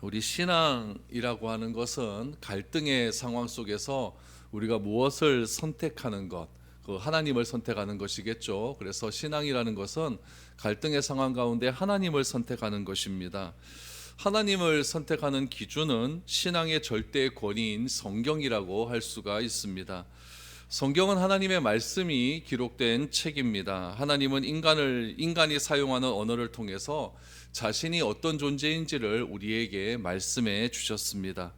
우리 신앙이라고 하는 것은 갈등의 상황 속에서 우리가 무엇을 선택하는 것, 그 하나님을 선택하는 것이겠죠. 그래서 신앙이라는 것은 갈등의 상황 가운데 하나님을 선택하는 것입니다. 하나님을 선택하는 기준은 신앙의 절대 권위인 성경이라고 할 수가 있습니다. 성경은 하나님의 말씀이 기록된 책입니다. 하나님은 인간이 사용하는 언어를 통해서 자신이 어떤 존재인지를 우리에게 말씀해 주셨습니다.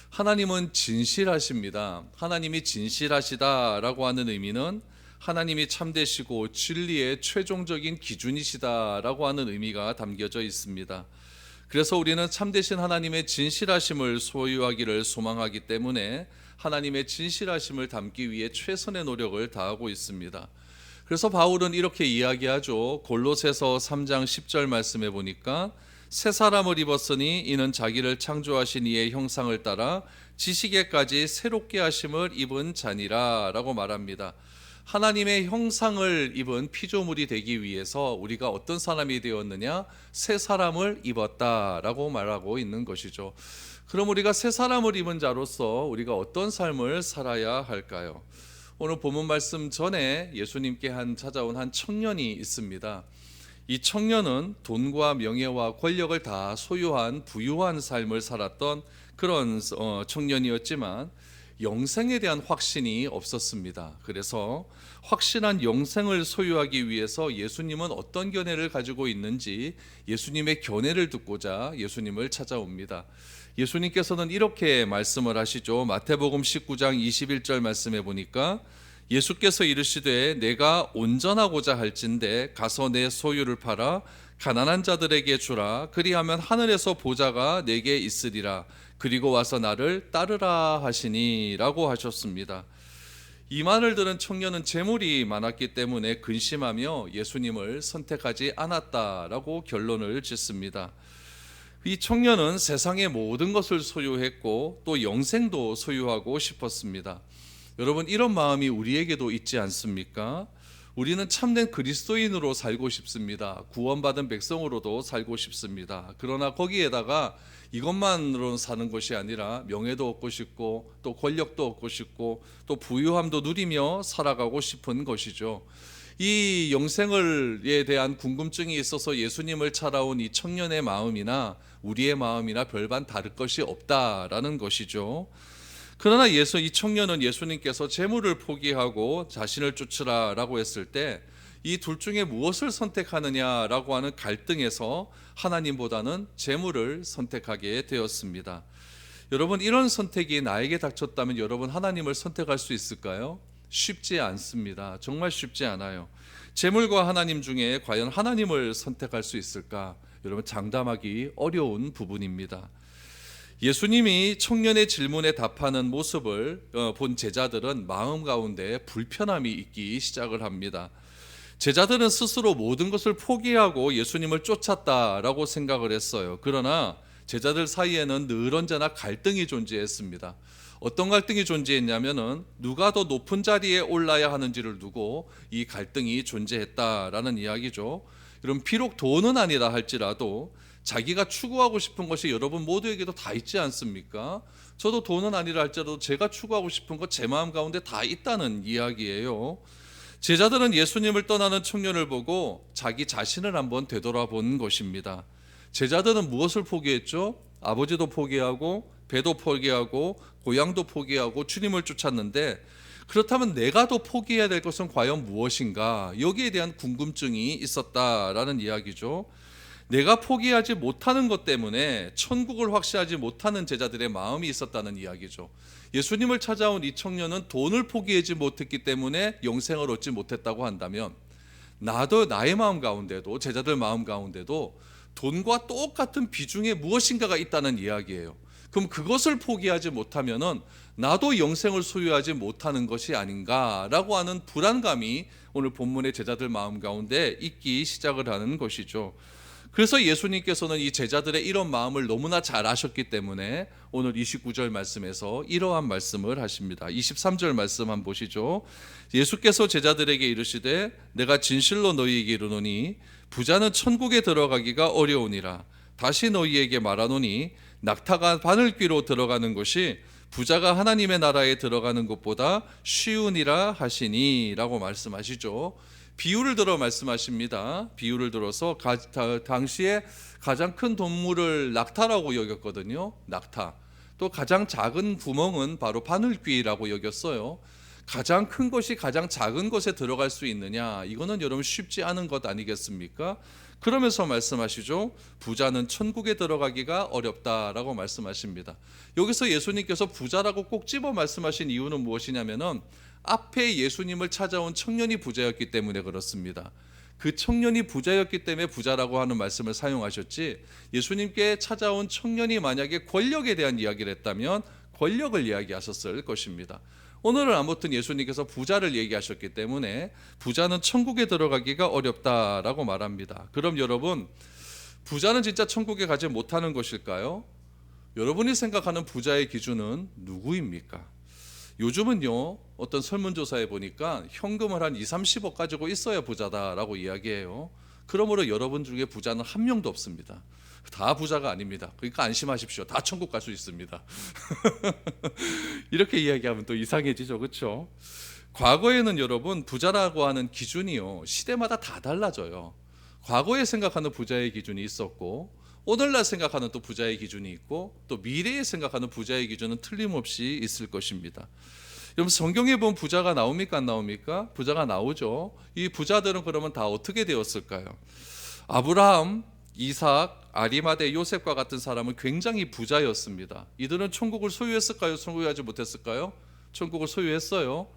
하나님은 진실하십니다. 하나님이 진실하시다라고 하는 의미는 하나님이 참되시고 진리의 최종적인 기준이시다라고 하는 의미가 담겨져 있습니다. 그래서 우리는 참되신 하나님의 진실하심을 소유하기를 소망하기 때문에 하나님의 진실하심을 담기 위해 최선의 노력을 다하고 있습니다. 그래서 바울은 이렇게 이야기하죠. 골로새서 3장 10절 말씀해 보니까 새 사람을 입었으니 이는 자기를 창조하신 이의 형상을 따라 지식에까지 새롭게 하심을 입은 자니라 라고 말합니다. 하나님의 형상을 입은 피조물이 되기 위해서 우리가 어떤 사람이 되었느냐? 새 사람을 입었다라고 말하고 있는 것이죠. 그럼 우리가 새 사람을 입은 자로서 우리가 어떤 삶을 살아야 할까요? 오늘 본문 말씀 전에 예수님께 찾아온 한 청년이 있습니다. 이 청년은 돈과 명예와 권력을 다 소유한 부유한 삶을 살았던 그런 청년이었지만 영생에 대한 확신이 없었습니다. 그래서 확실한 영생을 소유하기 위해서 예수님은 어떤 견해를 가지고 있는지 예수님의 견해를 듣고자 예수님을 찾아옵니다. 예수님께서는 이렇게 말씀을 하시죠. 마태복음 19장 21절 말씀해 보니까 예수께서 이르시되 내가 온전하고자 할진대 가서 내 소유를 팔아 가난한 자들에게 주라. 그리하면 하늘에서 보좌가 내게 있으리라. 그리고 와서 나를 따르라 하시니 라고 하셨습니다. 이 말을 들은 청년은 재물이 많았기 때문에 근심하며 예수님을 선택하지 않았다라고 결론을 짓습니다. 이 청년은 세상의 모든 것을 소유했고 또 영생도 소유하고 싶었습니다. 여러분, 이런 마음이 우리에게도 있지 않습니까? 우리는 참된 그리스도인으로 살고 싶습니다. 구원받은 백성으로도 살고 싶습니다. 그러나 거기에다가 이것만으로 사는 것이 아니라 명예도 얻고 싶고 또 권력도 얻고 싶고 또 부유함도 누리며 살아가고 싶은 것이죠. 이 영생에 대한 궁금증이 있어서 예수님을 찾아온 이 청년의 마음이나 우리의 마음이나 별반 다를 것이 없다라는 것이죠. 그러나 이 청년은 예수님께서 재물을 포기하고 자신을 쫓으라라고 했을 때 이 둘 중에 무엇을 선택하느냐라고 하는 갈등에서 하나님보다는 재물을 선택하게 되었습니다. 여러분, 이런 선택이 나에게 닥쳤다면 여러분 하나님을 선택할 수 있을까요? 쉽지 않습니다. 정말 쉽지 않아요. 재물과 하나님 중에 과연 하나님을 선택할 수 있을까? 여러분, 장담하기 어려운 부분입니다. 예수님이 청년의 질문에 답하는 모습을 본 제자들은 마음 가운데 불편함이 있기 시작을 합니다. 제자들은 스스로 모든 것을 포기하고 예수님을 쫓았다라고 생각을 했어요. 그러나 제자들 사이에는 늘 언제나 갈등이 존재했습니다. 어떤 갈등이 존재했냐면은 누가 더 높은 자리에 올라야 하는지를 두고 이 갈등이 존재했다라는 이야기죠. 여러분, 비록 돈은 아니다 할지라도 자기가 추구하고 싶은 것이 여러분 모두에게도 다 있지 않습니까? 저도 돈은 아니라 할지라도 제가 추구하고 싶은 것 제 마음 가운데 다 있다는 이야기예요. 제자들은 예수님을 떠나는 청년을 보고 자기 자신을 한번 되돌아본 것입니다. 제자들은 무엇을 포기했죠? 아버지도 포기하고 배도 포기하고 고향도 포기하고 주님을 쫓았는데 그렇다면 내가 더 포기해야 될 것은 과연 무엇인가? 여기에 대한 궁금증이 있었다라는 이야기죠. 내가 포기하지 못하는 것 때문에 천국을 확신하지 못하는 제자들의 마음이 있었다는 이야기죠. 예수님을 찾아온 이 청년은 돈을 포기하지 못했기 때문에 영생을 얻지 못했다고 한다면 나도 나의 마음 가운데도 제자들 마음 가운데도 돈과 똑같은 비중의 무엇인가가 있다는 이야기예요. 그럼 그것을 포기하지 못하면은 나도 영생을 소유하지 못하는 것이 아닌가라고 하는 불안감이 오늘 본문의 제자들 마음 가운데 있기 시작을 하는 것이죠. 그래서 예수님께서는 이 제자들의 이런 마음을 너무나 잘 아셨기 때문에 오늘 29절 말씀에서 이러한 말씀을 하십니다. 23절 말씀 한번 보시죠. 예수께서 제자들에게 이르시되 내가 진실로 너희에게 이르노니 부자는 천국에 들어가기가 어려우니라. 다시 너희에게 말하노니 낙타가 바늘귀로 들어가는 것이 부자가 하나님의 나라에 들어가는 것보다 쉬우니라 하시니라고 말씀하시죠. 비유를 들어 말씀하십니다. 비유를 들어서 당시에 가장 큰 동물을 낙타라고 여겼거든요. 낙타. 또 가장 작은 구멍은 바로 바늘귀라고 여겼어요. 가장 큰 것이 가장 작은 것에 들어갈 수 있느냐, 이거는 여러분 쉽지 않은 것 아니겠습니까? 그러면서 말씀하시죠. 부자는 천국에 들어가기가 어렵다라고 말씀하십니다. 여기서 예수님께서 부자라고 꼭 집어 말씀하신 이유는 무엇이냐면은 앞에 예수님을 찾아온 청년이 부자였기 때문에 그렇습니다. 그 청년이 부자였기 때문에 부자라고 하는 말씀을 사용하셨지, 예수님께 찾아온 청년이 만약에 권력에 대한 이야기를 했다면 권력을 이야기하셨을 것입니다. 오늘은 아무튼 예수님께서 부자를 얘기하셨기 때문에 부자는 천국에 들어가기가 어렵다라고 말합니다. 그럼 여러분, 부자는 진짜 천국에 가지 못하는 것일까요? 여러분이 생각하는 부자의 기준은 누구입니까? 요즘은요, 어떤 설문조사에 보니까 현금을 한 2-30억 가지고 있어야 부자다라고 이야기해요. 그러므로 여러분 중에 부자는 한 명도 없습니다. 다 부자가 아닙니다. 그러니까 안심하십시오. 다 천국 갈 수 있습니다. 이렇게 이야기하면 또 이상해지죠, 그렇죠? 과거에는 여러분, 부자라고 하는 기준이요, 시대마다 다 달라져요. 과거에 생각하는 부자의 기준이 있었고, 오늘날 생각하는 또 부자의 기준이 있고, 또 미래에 생각하는 부자의 기준은 틀림없이 있을 것입니다. 여러분, 성경에 보면 부자가 나옵니까, 안 나옵니까? 부자가 나오죠. 이 부자들은 그러면 다 어떻게 되었을까요? 아브라함, 이삭, 아리마대, 요셉과 같은 사람은 굉장히 부자였습니다. 이들은 천국을 소유했을까요? 소유하지 못했을까요? 천국을 소유했어요.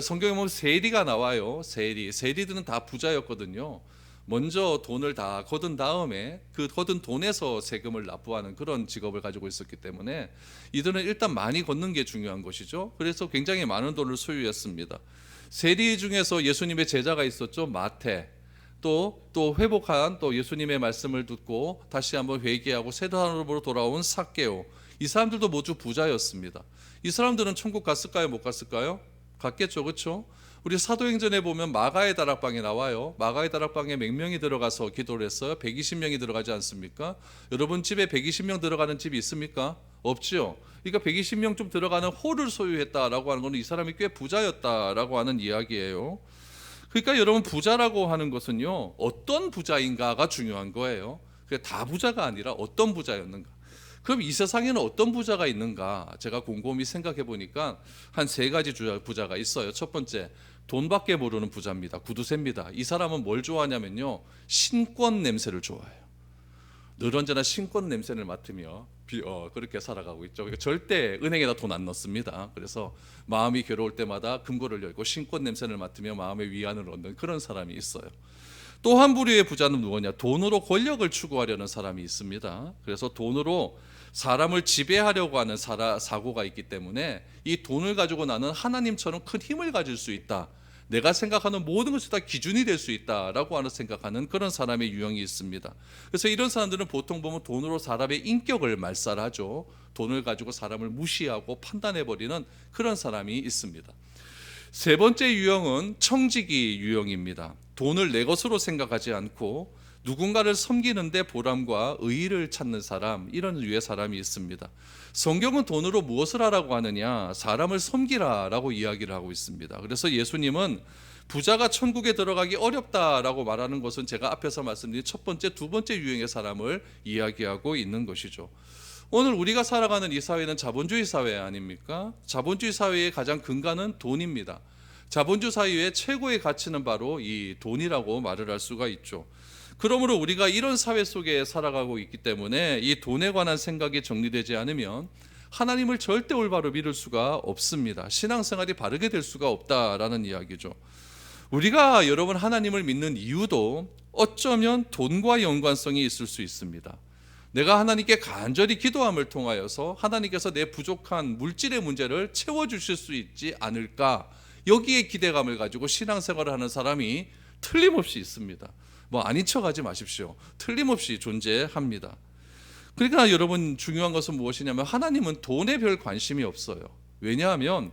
성경에 보면 세리가 나와요. 세리들은 다 부자였거든요. 먼저 돈을 다 거둔 다음에 그 거둔 돈에서 세금을 납부하는 그런 직업을 가지고 있었기 때문에 이들은 일단 많이 걷는 게 중요한 것이죠. 그래서 굉장히 많은 돈을 소유했습니다. 세리 중에서 예수님의 제자가 있었죠. 마태. 또 회복한 또 예수님의 말씀을 듣고 다시 한번 회개하고 새 사람으로 돌아온 삭개오. 이 사람들도 모두 부자였습니다. 이 사람들은 천국 갔을까요? 못 갔을까요? 갔겠죠, 그렇죠? 우리 사도행전에 보면 마가의 다락방에 나와요. 마가의 다락방에 몇 명이 들어가서 기도를 했어요? 120명이 들어가지 않습니까? 여러분 집에 120명 들어가는 집이 있습니까? 없죠. 그러니까 120명 좀 들어가는 홀을 소유했다라고 하는 것은 이 사람이 꽤 부자였다라고 하는 이야기예요. 그러니까 여러분, 부자라고 하는 것은요, 어떤 부자인가가 중요한 거예요. 다 부자가 아니라 어떤 부자였는가. 그럼 이 세상에는 어떤 부자가 있는가? 제가 곰곰이 생각해 보니까 한 3가지 부자가 있어요. 첫 번째, 돈밖에 모르는 부자입니다. 구두쇠입니다. 이 사람은 뭘 좋아하냐면요, 신권 냄새를 좋아해요. 늘 언제나 신권 냄새를 맡으며 그렇게 살아가고 있죠. 그러니까 절대 은행에다 돈 안 넣습니다. 그래서 마음이 괴로울 때마다 금고를 열고 신권 냄새를 맡으며 마음의 위안을 얻는 그런 사람이 있어요. 또 한 부류의 부자는 누구냐? 돈으로 권력을 추구하려는 사람이 있습니다. 그래서 돈으로 사람을 지배하려고 하는 사고가 있기 때문에 이 돈을 가지고 나는 하나님처럼 큰 힘을 가질 수 있다. 내가 생각하는 모든 것이 다 기준이 될 수 있다라고 하는 생각하는 그런 사람의 유형이 있습니다. 그래서 이런 사람들은 보통 보면 돈으로 사람의 인격을 말살하죠. 돈을 가지고 사람을 무시하고 판단해버리는 그런 사람이 있습니다. 3번째 유형은 청지기 유형입니다. 돈을 내 것으로 생각하지 않고 누군가를 섬기는데 보람과 의의를 찾는 사람, 이런 류의 사람이 있습니다. 성경은 돈으로 무엇을 하라고 하느냐? 사람을 섬기라라고 이야기를 하고 있습니다. 그래서 예수님은 부자가 천국에 들어가기 어렵다라고 말하는 것은 제가 앞에서 말씀드린 첫 번째, 2번째 유형의 사람을 이야기하고 있는 것이죠. 오늘 우리가 살아가는 이 사회는 자본주의 사회 아닙니까? 자본주의 사회의 가장 근간은 돈입니다. 자본주의 사회의 최고의 가치는 바로 이 돈이라고 말을 할 수가 있죠. 그러므로 우리가 이런 사회 속에 살아가고 있기 때문에 이 돈에 관한 생각이 정리되지 않으면 하나님을 절대 올바로 믿을 수가 없습니다. 신앙생활이 바르게 될 수가 없다라는 이야기죠. 우리가 여러분 하나님을 믿는 이유도 어쩌면 돈과 연관성이 있을 수 있습니다. 내가 하나님께 간절히 기도함을 통하여서 하나님께서 내 부족한 물질의 문제를 채워주실 수 있지 않을까, 여기에 기대감을 가지고 신앙생활을 하는 사람이 틀림없이 있습니다. 아닌 척하지 마십시오. 틀림없이 존재합니다. 그러니까 여러분, 중요한 것은 무엇이냐면 하나님은 돈에 별 관심이 없어요. 왜냐하면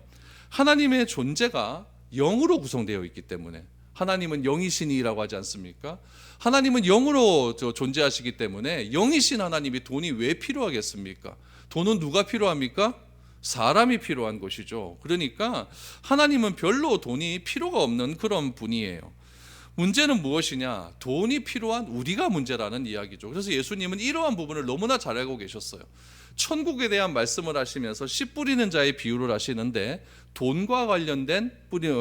하나님의 존재가 영으로 구성되어 있기 때문에, 하나님은 영이시니라고 하지 않습니까? 하나님은 영으로 존재하시기 때문에 영이신 하나님이 돈이 왜 필요하겠습니까? 돈은 누가 필요합니까? 사람이 필요한 것이죠. 그러니까 하나님은 별로 돈이 필요가 없는 그런 분이에요. 문제는 무엇이냐? 돈이 필요한 우리가 문제라는 이야기죠. 그래서 예수님은 이러한 부분을 너무나 잘 알고 계셨어요. 천국에 대한 말씀을 하시면서 씨 뿌리는 자의 비유를 하시는데 돈과 관련된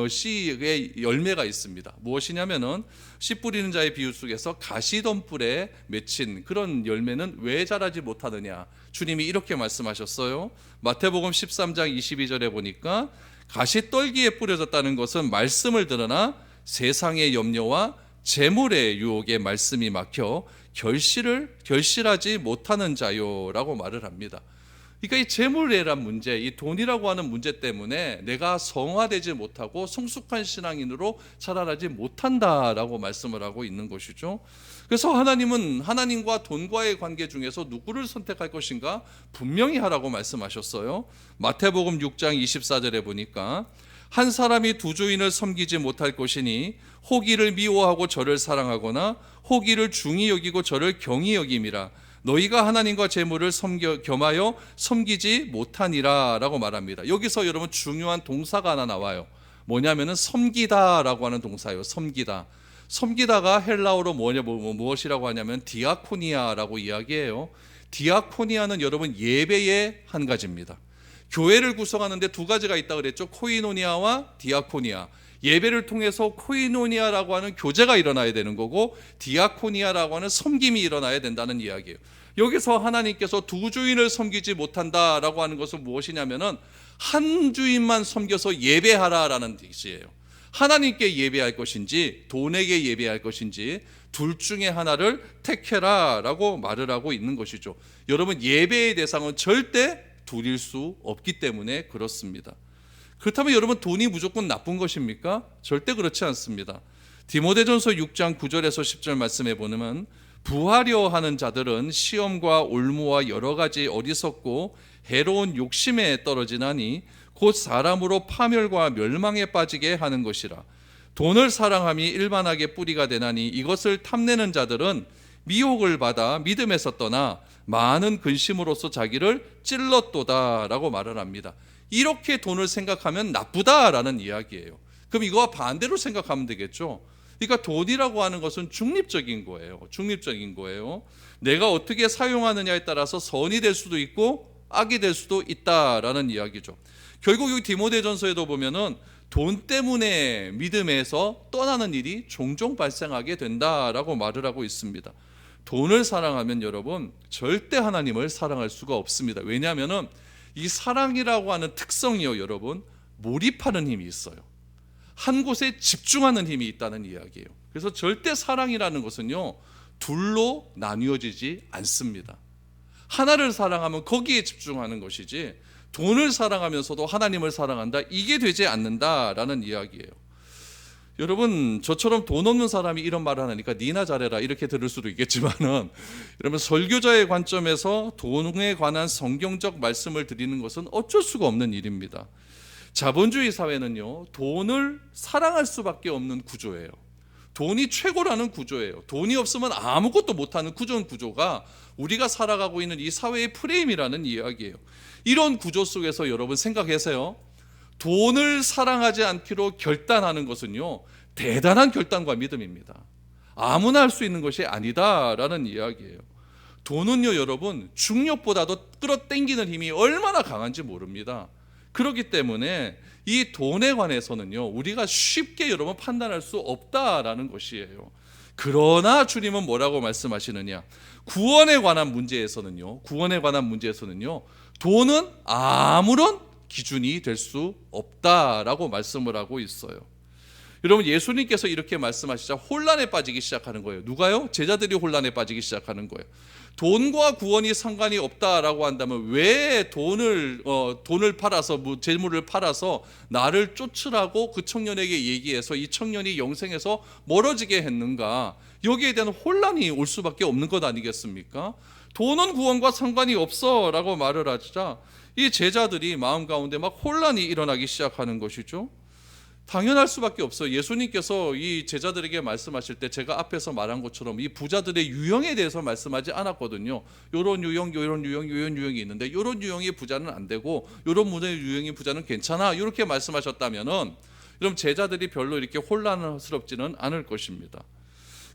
씨의 열매가 있습니다. 무엇이냐면은 씨 뿌리는 자의 비유 속에서 가시덤불에 맺힌 그런 열매는 왜 자라지 못하느냐? 주님이 이렇게 말씀하셨어요. 마태복음 13장 22절에 보니까 가시떨기에 뿌려졌다는 것은 말씀을 들으나 세상의 염려와 재물의 유혹에 말씀이 막혀 결실하지 못하는 자요라고 말을 합니다. 그러니까 이 재물이란 문제, 이 돈이라고 하는 문제 때문에 내가 성화되지 못하고 성숙한 신앙인으로 자라나지 못한다라고 말씀을 하고 있는 것이죠. 그래서 하나님은 하나님과 돈과의 관계 중에서 누구를 선택할 것인가 분명히 하라고 말씀하셨어요. 마태복음 6장 24절에 보니까 한 사람이 두 주인을 섬기지 못할 것이니 호기를 미워하고 저를 사랑하거나 호기를 중히 여기고 저를 경히 여김이라. 너희가 하나님과 재물을 겸하여 섬기지 못하니라 라고 말합니다. 여기서 여러분 중요한 동사가 하나 나와요. 뭐냐면은 섬기다 라고 하는 동사예요. 섬기다. 섬기다가 헬라어로 무엇이라고 하냐면 디아코니아라고 이야기해요. 디아코니아는 여러분 예배의 한 가지입니다. 교회를 구성하는데 두 가지가 있다고 그랬죠. 코이노니아와 디아코니아. 예배를 통해서 코이노니아라고 하는 교제가 일어나야 되는 거고 디아코니아라고 하는 섬김이 일어나야 된다는 이야기예요. 여기서 하나님께서 두 주인을 섬기지 못한다라고 하는 것은 무엇이냐면은 한 주인만 섬겨서 예배하라라는 뜻이에요. 하나님께 예배할 것인지 돈에게 예배할 것인지 둘 중에 하나를 택해라라고 말을 하고 있는 것이죠. 여러분 예배의 대상은 절대 둘일 수 없기 때문에 그렇습니다. 그렇다면 여러분 돈이 무조건 나쁜 것입니까? 절대 그렇지 않습니다. 디모데전서 6장 9절에서 10절 말씀해 보면 부하려 하는 자들은 시험과 올무와 여러 가지 어리석고 해로운 욕심에 떨어지나니 곧 사람으로 파멸과 멸망에 빠지게 하는 것이라. 돈을 사랑함이 일반하게 뿌리가 되나니 이것을 탐내는 자들은 미혹을 받아 믿음에서 떠나 많은 근심으로써 자기를 찔렀도다라고 말을 합니다. 이렇게 돈을 생각하면 나쁘다라는 이야기예요. 그럼 이거와 반대로 생각하면 되겠죠. 그러니까 돈이라고 하는 것은 중립적인 거예요. 중립적인 거예요. 내가 어떻게 사용하느냐에 따라서 선이 될 수도 있고 악이 될 수도 있다라는 이야기죠. 결국 이 디모데전서에도 보면은 돈 때문에 믿음에서 떠나는 일이 종종 발생하게 된다라고 말을 하고 있습니다. 돈을 사랑하면 여러분 절대 하나님을 사랑할 수가 없습니다. 왜냐하면은 이 사랑이라고 하는 특성이요, 여러분 몰입하는 힘이 있어요. 한 곳에 집중하는 힘이 있다는 이야기예요. 그래서 절대 사랑이라는 것은요 둘로 나뉘어지지 않습니다. 하나를 사랑하면 거기에 집중하는 것이지 돈을 사랑하면서도 하나님을 사랑한다, 이게 되지 않는다라는 이야기예요. 여러분 저처럼 돈 없는 사람이 이런 말을 하니까 니나 잘해라 이렇게 들을 수도 있겠지만은 여러분 설교자의 관점에서 돈에 관한 성경적 말씀을 드리는 것은 어쩔 수가 없는 일입니다. 자본주의 사회는요 돈을 사랑할 수밖에 없는 구조예요. 돈이 최고라는 구조예요. 돈이 없으면 아무것도 못하는 구조가 우리가 살아가고 있는 이 사회의 프레임이라는 이야기예요. 이런 구조 속에서 여러분 생각하세요. 돈을 사랑하지 않기로 결단하는 것은요 대단한 결단과 믿음입니다. 아무나 할 수 있는 것이 아니다라는 이야기예요. 돈은요 여러분 중력보다도 끌어당기는 힘이 얼마나 강한지 모릅니다. 그렇기 때문에 이 돈에 관해서는요 우리가 쉽게 여러분 판단할 수 없다라는 것이에요. 그러나 주님은 뭐라고 말씀하시느냐, 구원에 관한 문제에서는요 돈은 아무런 기준이 될 수 없다라고 말씀을 하고 있어요. 여러분 예수님께서 이렇게 말씀하시자 혼란에 빠지기 시작하는 거예요. 누가요? 제자들이 혼란에 빠지기 시작하는 거예요. 돈과 구원이 상관이 없다라고 한다면 왜 돈을 팔아서 재물을 팔아서 나를 쫓으라고 그 청년에게 얘기해서 이 청년이 영생에서 멀어지게 했는가? 여기에 대한 혼란이 올 수밖에 없는 것 아니겠습니까? 돈은 구원과 상관이 없어라고 말을 하자 이 제자들이 마음 가운데 막 혼란이 일어나기 시작하는 것이죠. 당연할 수밖에 없어요. 예수님께서 이 제자들에게 말씀하실 때 제가 앞에서 말한 것처럼 이 부자들의 유형에 대해서 말씀하지 않았거든요. 요런 유형, 요런 유형, 요런 유형이 있는데 요런 유형의 부자는 안 되고 요런 유형의 부자는 괜찮아. 이렇게 말씀하셨다면은 그럼 제자들이 별로 이렇게 혼란스럽지는 않을 것입니다.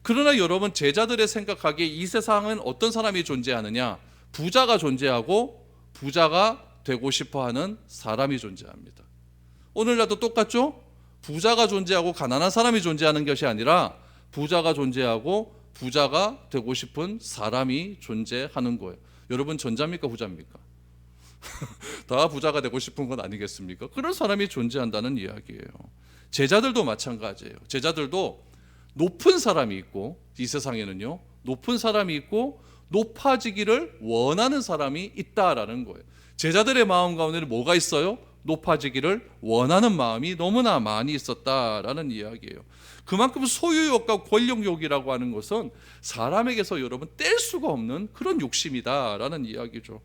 그러나 여러분, 제자들의 생각하기에 이 세상은 어떤 사람이 존재하느냐? 부자가 존재하고 부자가 되고 싶어하는 사람이 존재합니다. 오늘날도 똑같죠? 부자가 존재하고 가난한 사람이 존재하는 것이 아니라 부자가 존재하고 부자가 되고 싶은 사람이 존재하는 거예요. 여러분, 전자입니까 부자입니까? 다 부자가 되고 싶은 건 아니겠습니까? 그런 사람이 존재한다는 이야기예요. 제자들도 마찬가지예요. 제자들도 높은 사람이 있고, 이 세상에는요, 높은 사람이 있고 높아지기를 원하는 사람이 있다라는 거예요. 제자들의 마음 가운데는 뭐가 있어요? 높아지기를 원하는 마음이 너무나 많이 있었다라는 이야기예요. 그만큼 소유욕과 권력욕이라고 하는 것은 사람에게서 여러분 뗄 수가 없는 그런 욕심이다라는 이야기죠.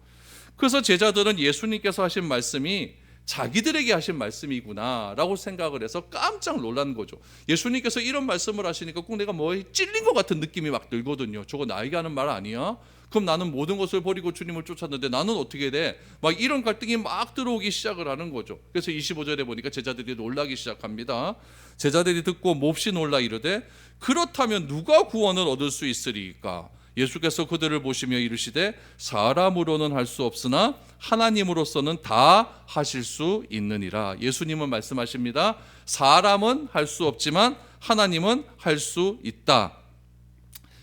그래서 제자들은 예수님께서 하신 말씀이 자기들에게 하신 말씀이구나라고 생각을 해서 깜짝 놀란 거죠. 예수님께서 이런 말씀을 하시니까 꼭 내가 뭐 찔린 것 같은 느낌이 막 들거든요. 저거 나에게 하는 말 아니야? 그럼 나는 모든 것을 버리고 주님을 쫓았는데 나는 어떻게 돼? 막 이런 갈등이 막 들어오기 시작을 하는 거죠. 그래서 25절에 보니까 제자들이 놀라기 시작합니다. 제자들이 듣고 몹시 놀라 이르되 그렇다면 누가 구원을 얻을 수 있으리까? 예수께서 그들을 보시며 이르시되 사람으로는 할 수 없으나 하나님으로서는 다 하실 수 있느니라. 예수님은 말씀하십니다. 사람은 할 수 없지만 하나님은 할 수 있다.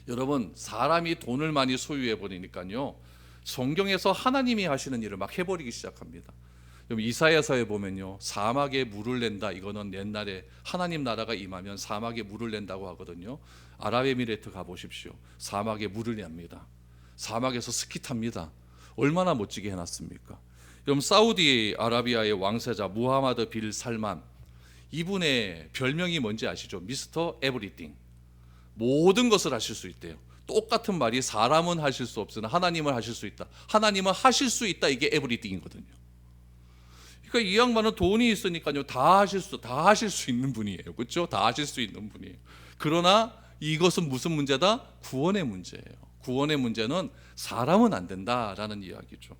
여러분, 사람이 돈을 많이 소유해 버리니까요, 성경에서 하나님이 하시는 일을 막 해버리기 시작합니다. 이사야서에 보면요, 사막에 물을 낸다. 이거는 옛날에 하나님 나라가 임하면 사막에 물을 낸다고 하거든요. 아랍에미레이트 가보십시오. 사막에 물을 냅니다. 사막에서 스키 탑니다. 얼마나 멋지게 해놨습니까? 여러분, 사우디아라비아의 왕세자 무하마드 빌 살만, 이분의 별명이 뭔지 아시죠? 미스터 에브리띵. 모든 것을 하실 수 있대요. 똑같은 말이 사람은 하실 수 없으나 하나님은 하실 수 있다. 하나님은 하실 수 있다. 이게 에브리띵이거든요. 그러니까 이 양반은 돈이 있으니까요, 다 하실 수 있는 분이에요. 그렇죠? 다 하실 수 있는 분이에요. 그러나 이것은 무슨 문제다? 구원의 문제예요. 구원의 문제는 사람은 안 된다라는 이야기죠.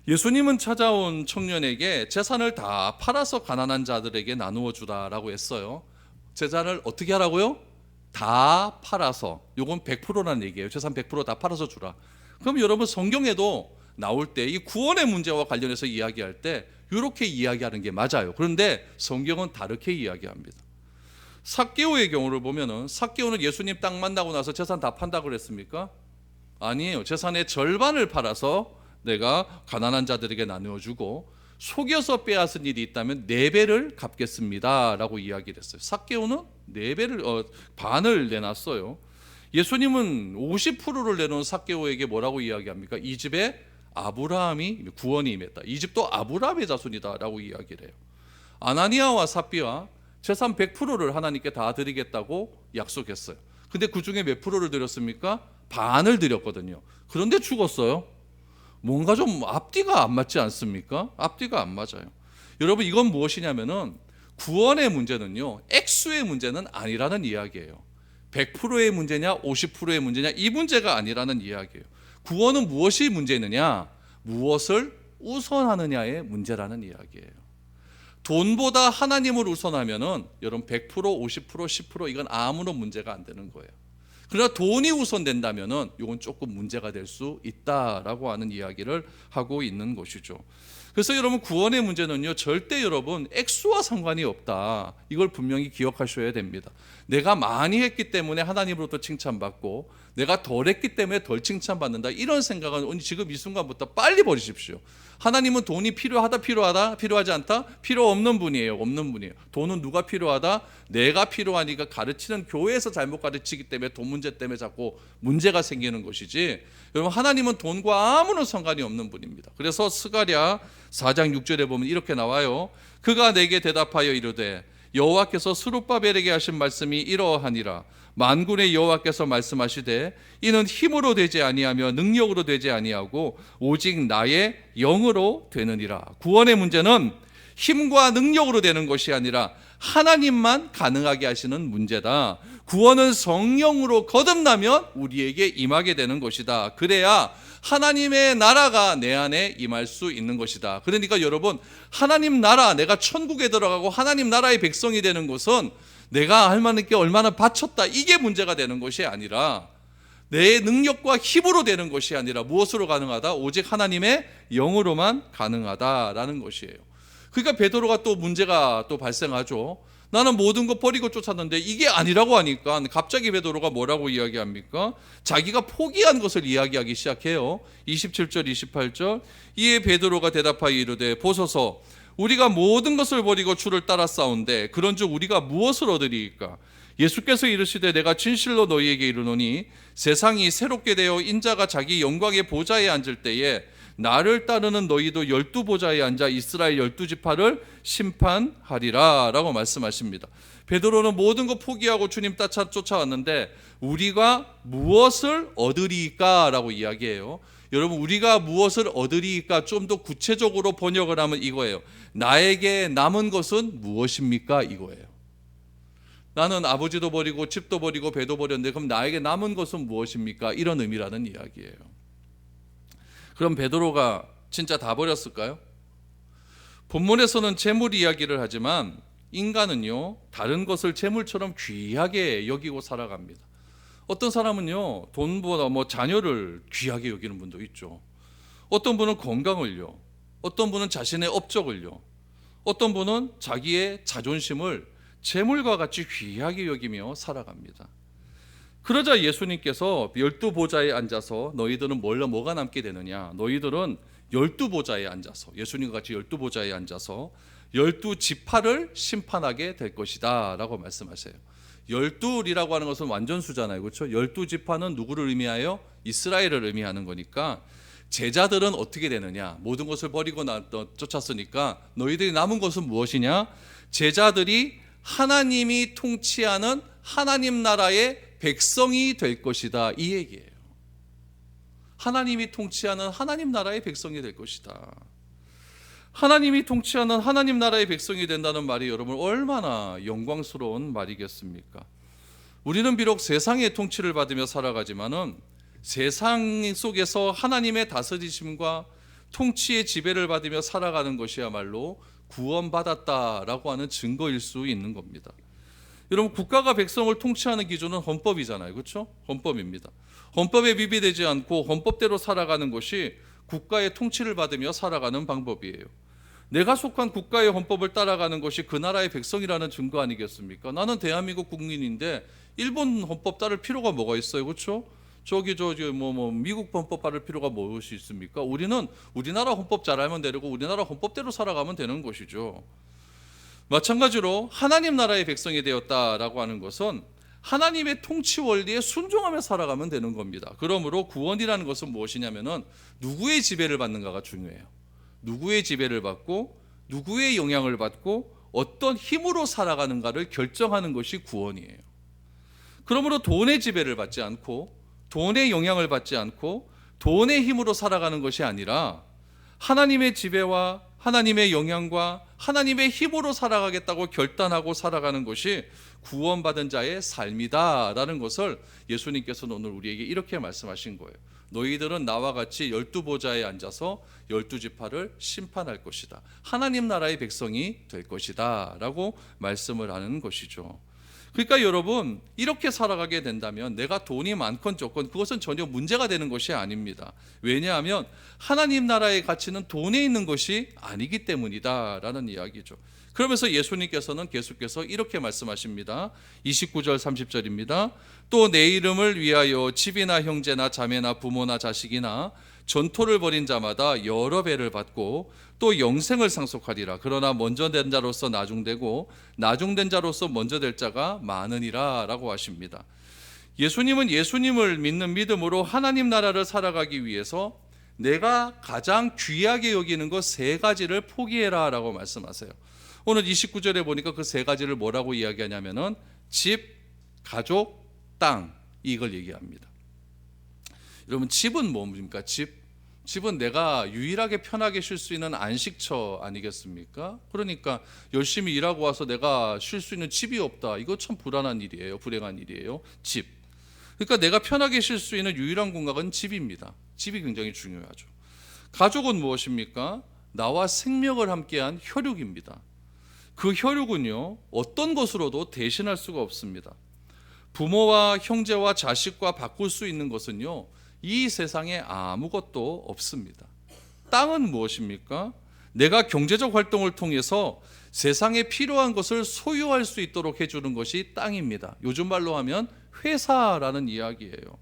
예수님은 찾아온 청년에게 재산을 다 팔아서 가난한 자들에게 나누어 주라라고 했어요. 재산을 어떻게 하라고요? 다 팔아서. 요건 100%라는 얘기예요. 재산 100% 다 팔아서 주라. 그럼 여러분, 성경에도 나올 때 이 구원의 문제와 관련해서 이야기할 때 이렇게 이야기하는 게 맞아요. 그런데 성경은 다르게 이야기합니다. 삭개오의 경우를 보면은, 삭개오는 예수님 딱 만나고 나서 재산 다 판다고 그랬습니까? 아니에요. 재산의 절반을 팔아서 내가 가난한 자들에게 나누어 주고 속여서 빼앗은 일이 있다면 4배를 갚겠습니다 라고 이야기를 했어요. 삭개오는 4배를 반을 내놨어요. 예수님은 50%를 내놓은 삭개오에게 뭐라고 이야기합니까? 이 집에 아브라함이 구원이 임했다. 이 집도 아브라함의 자손이다 라고 이야기를 해요. 아나니아와 삽비와 재산 100%를 하나님께 다 드리겠다고 약속했어요. 근데 그 중에 몇 프로를 드렸습니까? 반을 드렸거든요. 그런데 죽었어요. 뭔가 좀 앞뒤가 안 맞지 않습니까? 앞뒤가 안 맞아요. 여러분, 이건 무엇이냐면은 구원의 문제는요, 액수의 문제는 아니라는 이야기예요. 100%의 문제냐 50%의 문제냐, 이 문제가 아니라는 이야기예요. 구원은 무엇이 문제느냐? 무엇을 우선하느냐의 문제라는 이야기예요. 돈보다 하나님을 우선하면은 여러분 100%, 50%, 10% 이건 아무런 문제가 안 되는 거예요. 그러나 돈이 우선된다면은 이건 조금 문제가 될 수 있다라고 하는 이야기를 하고 있는 것이죠. 그래서 여러분, 구원의 문제는요, 절대 여러분 액수와 상관이 없다. 이걸 분명히 기억하셔야 됩니다. 내가 많이 했기 때문에 하나님으로부터 칭찬받고 내가 덜 했기 때문에 덜 칭찬받는다, 이런 생각은 지금 이 순간부터 빨리 버리십시오. 하나님은 돈이 필요하지 않다? 필요 없는 분이에요. 없는 분이에요. 돈은 누가 필요하다? 내가 필요하니까 가르치는 교회에서 잘못 가르치기 때문에 돈 문제 때문에 자꾸 문제가 생기는 것이지, 여러분, 하나님은 돈과 아무런 상관이 없는 분입니다. 그래서 스가랴 4장 6절에 보면 이렇게 나와요. 그가 내게 대답하여 이르되 여호와께서 스룹바벨에게 하신 말씀이 이러하니라. 만군의 여호와께서 말씀하시되 이는 힘으로 되지 아니하며 능력으로 되지 아니하고 오직 나의 영으로 되느니라. 구원의 문제는 힘과 능력으로 되는 것이 아니라 하나님만 가능하게 하시는 문제다. 구원은 성령으로 거듭나면 우리에게 임하게 되는 것이다. 그래야 하나님의 나라가 내 안에 임할 수 있는 것이다. 그러니까 여러분, 하나님 나라, 내가 천국에 들어가고 하나님 나라의 백성이 되는 것은 내가 하나님께 얼마나 바쳤다, 이게 문제가 되는 것이 아니라, 내 능력과 힘으로 되는 것이 아니라 무엇으로 가능하다? 오직 하나님의 영으로만 가능하다라는 것이에요. 그러니까 베드로가 또 문제가 또 발생하죠. 나는 모든 것 버리고 쫓았는데 이게 아니라고 하니까 갑자기 베드로가 뭐라고 이야기합니까? 자기가 포기한 것을 이야기하기 시작해요. 27절 28절. 이에 베드로가 대답하여 이르되 보소서, 우리가 모든 것을 버리고 주를 따라 싸운데 그런즉 우리가 무엇을 얻으리이까? 예수께서 이르시되 내가 진실로 너희에게 이르노니 세상이 새롭게 되어 인자가 자기 영광의 보좌에 앉을 때에 나를 따르는 너희도 12보좌에 앉아 이스라엘 12지파를 심판하리라 라고 말씀하십니다. 베드로는 모든 것 포기하고 주님 쫓아왔는데 우리가 무엇을 얻으리까 라고 이야기해요. 여러분, 우리가 무엇을 얻으리까 좀 더 구체적으로 번역을 하면 이거예요. 나에게 남은 것은 무엇입니까? 이거예요. 나는 아버지도 버리고 집도 버리고 배도 버렸는데 그럼 나에게 남은 것은 무엇입니까? 이런 의미라는 이야기예요. 그럼 베드로가 진짜 다 버렸을까요? 본문에서는 재물 이야기를 하지만 인간은요, 다른 것을 재물처럼 귀하게 여기고 살아갑니다. 어떤 사람은요, 돈보다 자녀를 귀하게 여기는 분도 있죠. 어떤 분은 건강을요, 어떤 분은 자신의 업적을요, 어떤 분은 자기의 자존심을 재물과 같이 귀하게 여기며 살아갑니다. 그러자 예수님께서 12보좌에 앉아서 너희들은 뭐가 남게 되느냐? 너희들은 12보좌에 앉아서, 예수님과 같이 12보좌에 앉아서 12지파를 심판하게 될 것이다 라고 말씀하세요. 12이라고 하는 것은 완전수잖아요, 그렇죠? 12지파는 누구를 의미하여? 이스라엘을 의미하는 거니까 제자들은 어떻게 되느냐? 모든 것을 버리고 쫓았으니까 너희들이 남은 것은 무엇이냐? 제자들이 하나님이 통치하는 하나님 나라의 백성이 될 것이다, 이 얘기예요. 하나님이 통치하는 하나님 나라의 백성이 될 것이다. 하나님이 통치하는 하나님 나라의 백성이 된다는 말이 여러분 얼마나 영광스러운 말이겠습니까? 우리는 비록 세상의 통치를 받으며 살아가지만은 세상 속에서 하나님의 다스리심과 통치의 지배를 받으며 살아가는 것이야말로 구원받았다라고 하는 증거일 수 있는 겁니다. 여러분, 국가가 백성을 통치하는 기준은 헌법이잖아요, 그렇죠? 헌법입니다. 헌법에 위배되지 않고 헌법대로 살아가는 것이 국가의 통치를 받으며 살아가는 방법이에요. 내가 속한 국가의 헌법을 따라가는 것이 그 나라의 백성이라는 증거 아니겠습니까? 나는 대한민국 국민인데 일본 헌법 따를 필요가 뭐가 있어요, 그렇죠? 미국 헌법 따를 필요가 무엇이 있습니까? 우리는 우리나라 헌법 잘 알면 되고 우리나라 헌법대로 살아가면 되는 것이죠. 마찬가지로 하나님 나라의 백성이 되었다라고 하는 것은 하나님의 통치 원리에 순종하며 살아가면 되는 겁니다. 그러므로 구원이라는 것은 무엇이냐면은 누구의 지배를 받는가가 중요해요. 누구의 지배를 받고 누구의 영향을 받고 어떤 힘으로 살아가는가를 결정하는 것이 구원이에요. 그러므로 돈의 지배를 받지 않고 돈의 영향을 받지 않고 돈의 힘으로 살아가는 것이 아니라 하나님의 지배와 하나님의 영향과 하나님의 힘으로 살아가겠다고 결단하고 살아가는 것이 구원받은 자의 삶이다라는 것을 예수님께서는 오늘 우리에게 이렇게 말씀하신 거예요. 너희들은 나와 같이 12보좌에 앉아서 12지파를 심판할 것이다. 하나님 나라의 백성이 될 것이다 라고 말씀을 하는 것이죠. 그러니까 여러분, 이렇게 살아가게 된다면 내가 돈이 많건 적건 그것은 전혀 문제가 되는 것이 아닙니다. 왜냐하면 하나님 나라의 가치는 돈에 있는 것이 아니기 때문이다 라는 이야기죠. 그러면서 예수님께서는 계속해서 이렇게 말씀하십니다. 29절 30절입니다. 또 내 이름을 위하여 집이나 형제나 자매나 부모나 자식이나 전토를 벌인 자마다 여러 배를 받고 또 영생을 상속하리라. 그러나 먼저 된 자로서 나중되고 나중된 자로서 먼저 될 자가 많으니라 라고 하십니다. 예수님은 예수님을 믿는 믿음으로 하나님 나라를 살아가기 위해서 내가 가장 귀하게 여기는 것 세 가지를 포기해라 라고 말씀하세요. 오늘 29절에 보니까 그 세 가지를 뭐라고 이야기하냐면은 집, 가족, 땅, 이걸 얘기합니다. 여러분, 집은 뭡니까? 집. 집은 내가 유일하게 편하게 쉴 수 있는 안식처 아니겠습니까? 그러니까 열심히 일하고 와서 내가 쉴 수 있는 집이 없다. 이거 참 불안한 일이에요. 불행한 일이에요. 집. 그러니까 내가 편하게 쉴 수 있는 유일한 공간은 집입니다. 집이 굉장히 중요하죠. 가족은 무엇입니까? 나와 생명을 함께한 혈육입니다. 그 혈육은요, 어떤 것으로도 대신할 수가 없습니다. 부모와 형제와 자식과 바꿀 수 있는 것은요, 이 세상에 아무것도 없습니다. 땅은 무엇입니까? 내가 경제적 활동을 통해서 세상에 필요한 것을 소유할 수 있도록 해주는 것이 땅입니다. 요즘 말로 하면 회사라는 이야기예요.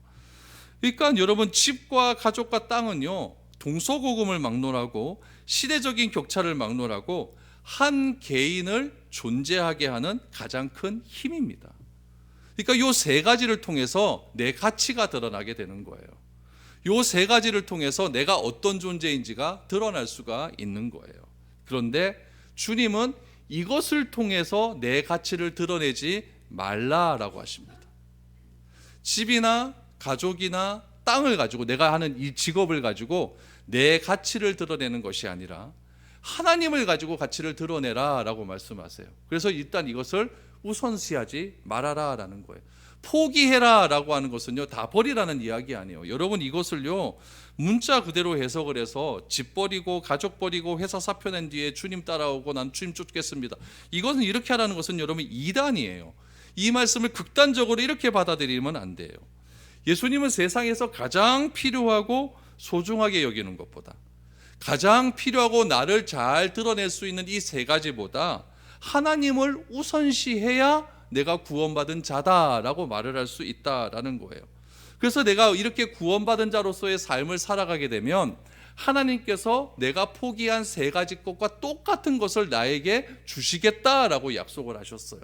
그러니까 여러분, 집과 가족과 땅은요, 동서고금을 막론하고 시대적인 격차를 막론하고 한 개인을 존재하게 하는 가장 큰 힘입니다. 그러니까 이 세 가지를 통해서 내 가치가 드러나게 되는 거예요. 이 세 가지를 통해서 내가 어떤 존재인지가 드러날 수가 있는 거예요. 그런데 주님은 이것을 통해서 내 가치를 드러내지 말라라고 하십니다. 집이나 가족이나 땅을 가지고 내가 하는 이 직업을 가지고 내 가치를 드러내는 것이 아니라 하나님을 가지고 가치를 드러내라 라고 말씀하세요. 그래서 일단 이것을 우선시하지 말아라 라는 거예요. 포기해라 라고 하는 것은요, 다 버리라는 이야기 아니에요. 여러분, 이것을요 문자 그대로 해석을 해서 집 버리고 가족 버리고 회사 사표 낸 뒤에 주님 따라오고 난 주님 쫓겠습니다, 이것은 이렇게 하라는 것은 여러분 이단이에요. 이 말씀을 극단적으로 이렇게 받아들이면 안 돼요. 예수님은 세상에서 가장 필요하고 소중하게 여기는 것보다, 가장 필요하고 나를 잘 드러낼 수 있는 이 세 가지보다 하나님을 우선시해야 내가 구원받은 자다라고 말을 할 수 있다라는 거예요. 그래서 내가 이렇게 구원받은 자로서의 삶을 살아가게 되면 하나님께서 내가 포기한 세 가지 것과 똑같은 것을 나에게 주시겠다라고 약속을 하셨어요.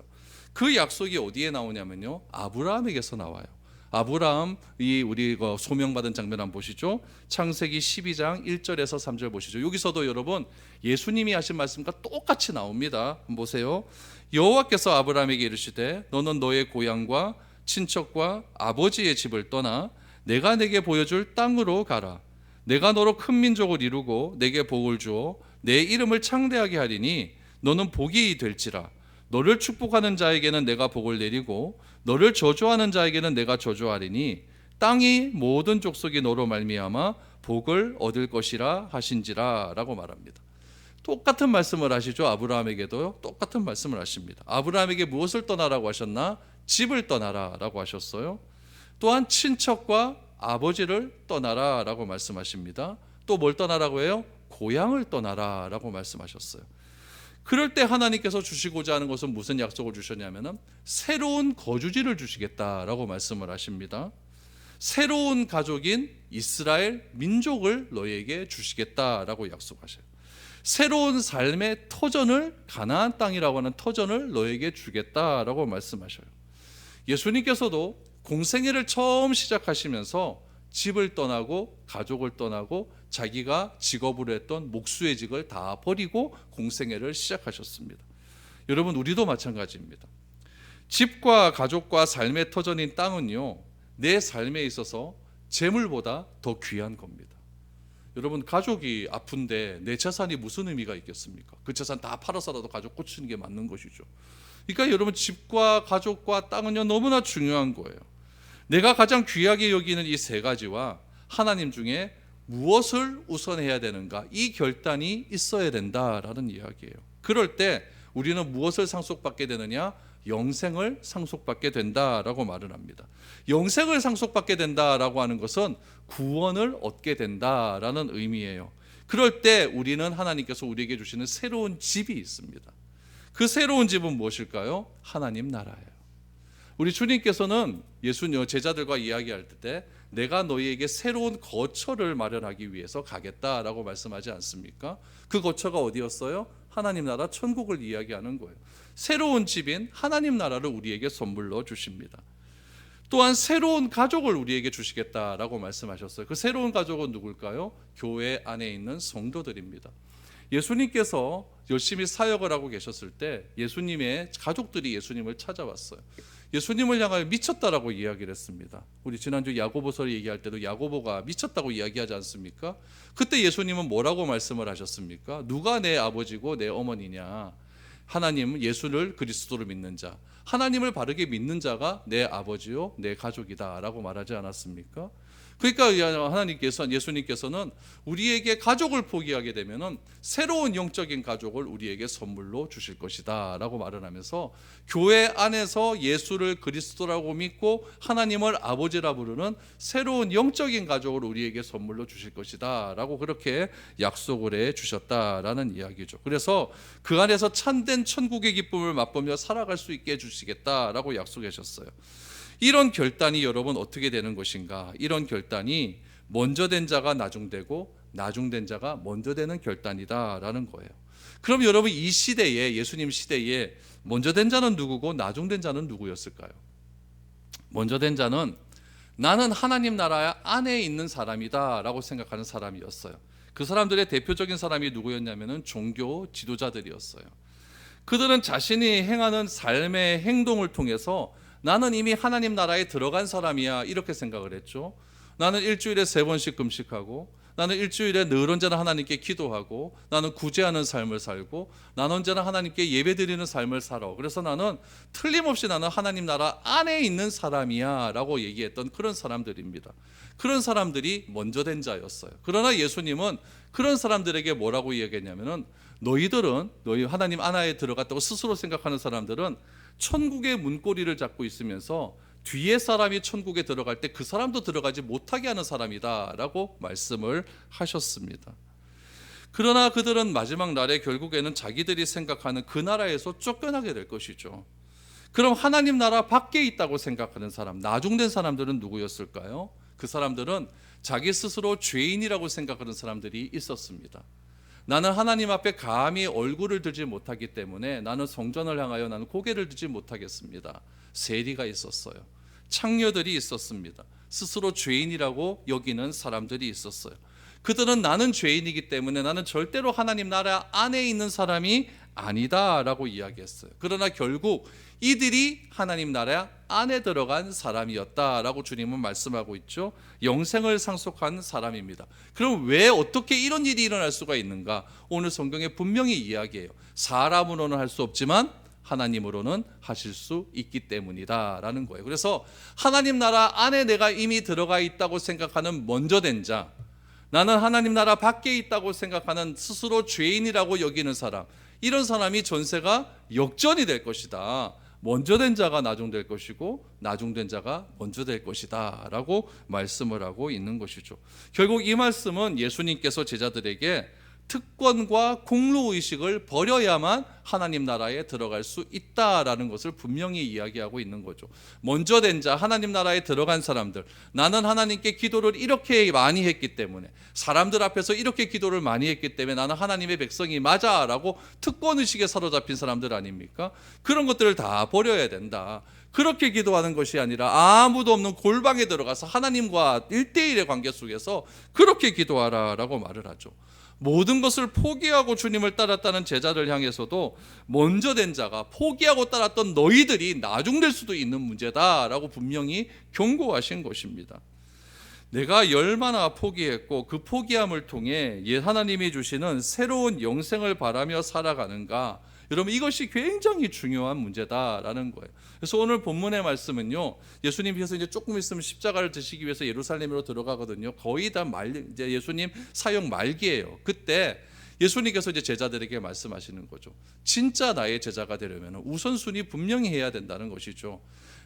그 약속이 어디에 나오냐면요, 아브라함에게서 나와요. 아브라함, 우리 소명받은 장면 한번 보시죠. 창세기 12장 1절에서 3절 보시죠. 여기서도 여러분 예수님이 하신 말씀과 똑같이 나옵니다. 한번 보세요. 여호와께서 아브라함에게 이르시되 너는 너의 고향과 친척과 아버지의 집을 떠나 내가 내게 보여줄 땅으로 가라. 내가 너로 큰 민족을 이루고 내게 복을 주어 내 이름을 창대하게 하리니 너는 복이 될지라. 너를 축복하는 자에게는 내가 복을 내리고 너를 저주하는 자에게는 내가 저주하리니 땅이 모든 족속이 너로 말미암아 복을 얻을 것이라 하신지라 라고 말합니다. 똑같은 말씀을 하시죠. 아브라함에게도 똑같은 말씀을 하십니다. 아브라함에게 무엇을 떠나라고 하셨나? 집을 떠나라 라고 하셨어요. 또한 친척과 아버지를 떠나라 라고 말씀하십니다. 또 뭘 떠나라고 해요? 고향을 떠나라 라고 말씀하셨어요. 그럴 때 하나님께서 주시고자 하는 것은 무슨 약속을 주셨냐면 새로운 거주지를 주시겠다라고 말씀을 하십니다. 새로운 가족인 이스라엘 민족을 너희에게 주시겠다라고 약속하셔요. 새로운 삶의 터전을, 가나안 땅이라고 하는 터전을 너희에게 주겠다라고 말씀하셔요. 예수님께서도 공생애를 처음 시작하시면서 집을 떠나고 가족을 떠나고 자기가 직업으로 했던 목수의직을 다 버리고 공생애를 시작하셨습니다. 여러분, 우리도 마찬가지입니다. 집과 가족과 삶의 터전인 땅은요, 내 삶에 있어서 재물보다 더 귀한 겁니다. 여러분, 가족이 아픈데 내 재산이 무슨 의미가 있겠습니까? 그 재산 다 팔아서라도 가족 고치는 게 맞는 것이죠. 그러니까 여러분, 집과 가족과 땅은요 너무나 중요한 거예요. 내가 가장 귀하게 여기는 이 세 가지와 하나님 중에 무엇을 우선해야 되는가, 이 결단이 있어야 된다라는 이야기예요. 그럴 때 우리는 무엇을 상속받게 되느냐? 영생을 상속받게 된다라고 말을 합니다. 영생을 상속받게 된다라고 하는 것은 구원을 얻게 된다라는 의미예요. 그럴 때 우리는 하나님께서 우리에게 주시는 새로운 집이 있습니다. 그 새로운 집은 무엇일까요? 하나님 나라예요. 우리 주님께서는 제자들과 이야기할 때 내가 너희에게 새로운 거처를 마련하기 위해서 가겠다라고 말씀하지 않습니까? 그 거처가 어디였어요? 하나님 나라 천국을 이야기하는 거예요. 새로운 집인 하나님 나라를 우리에게 선물로 주십니다. 또한 새로운 가족을 우리에게 주시겠다라고 말씀하셨어요. 그 새로운 가족은 누굴까요? 교회 안에 있는 성도들입니다. 예수님께서 열심히 사역을 하고 계셨을 때 예수님의 가족들이 예수님을 찾아왔어요. 예수님을 향하여 미쳤다라고 이야기를 했습니다. 우리 지난주 야고보서를 얘기할 때도 야고보가 미쳤다고 이야기하지 않습니까? 그때 예수님은 뭐라고 말씀을 하셨습니까? 누가 내 아버지고 내 어머니냐? 하나님 예수를 그리스도로 믿는 자, 하나님을 바르게 믿는 자가 내 아버지요 내 가족이다 라고 말하지 않았습니까? 그러니까 예수님께서는 우리에게 가족을 포기하게 되면은 새로운 영적인 가족을 우리에게 선물로 주실 것이다 라고 말을 하면서 교회 안에서 예수를 그리스도라고 믿고 하나님을 아버지라 부르는 새로운 영적인 가족을 우리에게 선물로 주실 것이다 라고 그렇게 약속을 해 주셨다라는 이야기죠. 그래서 그 안에서 참된 천국의 기쁨을 맛보며 살아갈 수 있게 해주시겠다라고 약속하셨어요. 이런 결단이 여러분 어떻게 되는 것인가? 이런 결단이 먼저 된 자가 나중되고 나중된 자가 먼저 되는 결단이다라는 거예요. 그럼 여러분 이 시대에, 예수님 시대에 먼저 된 자는 누구고 나중된 자는 누구였을까요? 먼저 된 자는 나는 하나님 나라 안에 있는 사람이다 라고 생각하는 사람이었어요. 그 사람들의 대표적인 사람이 누구였냐면 종교 지도자들이었어요. 그들은 자신이 행하는 삶의 행동을 통해서 나는 이미 하나님 나라에 들어간 사람이야 이렇게 생각을 했죠. 나는 일주일에 3번씩 금식하고, 나는 일주일에 늘 언제나 하나님께 기도하고, 나는 구제하는 삶을 살고, 나는 언제나 하나님께 예배드리는 삶을 살아. 그래서 나는 틀림없이 나는 하나님 나라 안에 있는 사람이야 라고 얘기했던 그런 사람들입니다. 그런 사람들이 먼저 된 자였어요. 그러나 예수님은 그런 사람들에게 뭐라고 이야기했냐면은 너희 하나님 안에 들어갔다고 스스로 생각하는 사람들은 천국의 문고리를 잡고 있으면서 뒤에 사람이 천국에 들어갈 때 그 사람도 들어가지 못하게 하는 사람이다 라고 말씀을 하셨습니다. 그러나 그들은 마지막 날에 결국에는 자기들이 생각하는 그 나라에서 쫓겨나게 될 것이죠. 그럼 하나님 나라 밖에 있다고 생각하는 사람, 나중된 사람들은 누구였을까요? 그 사람들은 자기 스스로 죄인이라고 생각하는 사람들이 있었습니다. 나는 하나님 앞에 감히 얼굴을 들지 못하기 때문에 나는 성전을 향하여 나는 고개를 들지 못하겠습니다. 세리가 있었어요. 창녀들이 있었습니다. 스스로 죄인이라고 여기는 사람들이 있었어요. 그들은 나는 죄인이기 때문에 나는 절대로 하나님 나라 안에 있는 사람이 아니다라고 이야기했어요. 그러나 결국 이들이 하나님 나라 안에 들어간 사람이었다라고 주님은 말씀하고 있죠. 영생을 상속한 사람입니다. 그럼 왜 어떻게 이런 일이 일어날 수가 있는가? 오늘 성경에 분명히 이야기해요. 사람으로는 할 수 없지만 하나님으로는 하실 수 있기 때문이다라는 거예요. 그래서 하나님 나라 안에 내가 이미 들어가 있다고 생각하는 먼저 된 자, 나는 하나님 나라 밖에 있다고 생각하는 스스로 죄인이라고 여기는 사람, 이런 사람이 전세가 역전이 될 것이다. 먼저 된 자가 나중될 것이고 나중된 자가 먼저 될 것이다 라고 말씀을 하고 있는 것이죠. 결국 이 말씀은 예수님께서 제자들에게 특권과 공로의식을 버려야만 하나님 나라에 들어갈 수 있다라는 것을 분명히 이야기하고 있는 거죠. 먼저 된 자, 하나님 나라에 들어간 사람들, 나는 하나님께 기도를 이렇게 많이 했기 때문에, 사람들 앞에서 이렇게 기도를 많이 했기 때문에 나는 하나님의 백성이 맞아 라고 특권의식에 사로잡힌 사람들 아닙니까? 그런 것들을 다 버려야 된다. 그렇게 기도하는 것이 아니라 아무도 없는 골방에 들어가서 하나님과 1대1의 관계 속에서 그렇게 기도하라 라고 말을 하죠. 모든 것을 포기하고 주님을 따랐다는 제자를 향해서도 먼저 된 자가 포기하고 따랐던 너희들이 나중될 수도 있는 문제다라고 분명히 경고하신 것입니다. 내가 얼마나 포기했고 그 포기함을 통해 하나님이 주시는 새로운 영생을 바라며 살아가는가, 여러분 이것이 굉장히 중요한 문제다라는 거예요. 그래서 오늘 본문의 말씀은요, 예수님께서 이제 조금 있으면 십자가를 지시기 위해서 예루살렘으로 들어가거든요. 거의 다 이제 예수님 사역 말기예요. 그때 예수님께서 이제 제자들에게 말씀하시는 거죠. 진짜 나의 제자가 되려면 우선순위 분명히 해야 된다는 것이죠.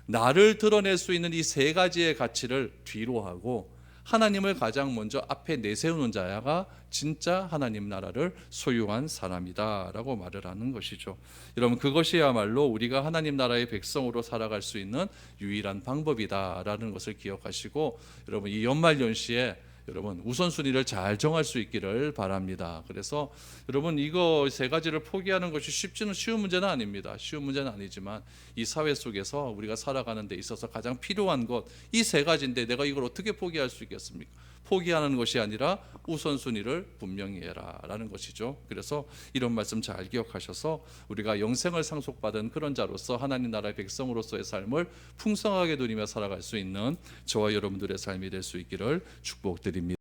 나를 드러낼 수 있는 이 3가지의 가치를 뒤로 하고 하나님을 가장 먼저 앞에 내세우는 자야가 진짜 하나님 나라를 소유한 사람이다 라고 말을 하는 것이죠. 여러분 그것이야말로 우리가 하나님 나라의 백성으로 살아갈 수 있는 유일한 방법이다 라는 것을 기억하시고, 여러분 이 연말연시에 여러분 우선순위를 잘 정할 수 있기를 바랍니다. 그래서 여러분 이거 3가지를 포기하는 것이 쉬운 문제는 아닙니다. 쉬운 문제는 아니지만 이 사회 속에서 우리가 살아가는 데 있어서 가장 필요한 것 이 3가지인데 내가 이걸 어떻게 포기할 수 있겠습니까? 포기하는 것이 아니라 우선순위를 분명히 해라라는 것이죠. 그래서 이런 말씀 잘 기억하셔서 우리가 영생을 상속받은 그런 자로서 하나님 나라의 백성으로서의 삶을 풍성하게 누리며 살아갈 수 있는 저와 여러분들의 삶이 될 수 있기를 축복드립니다.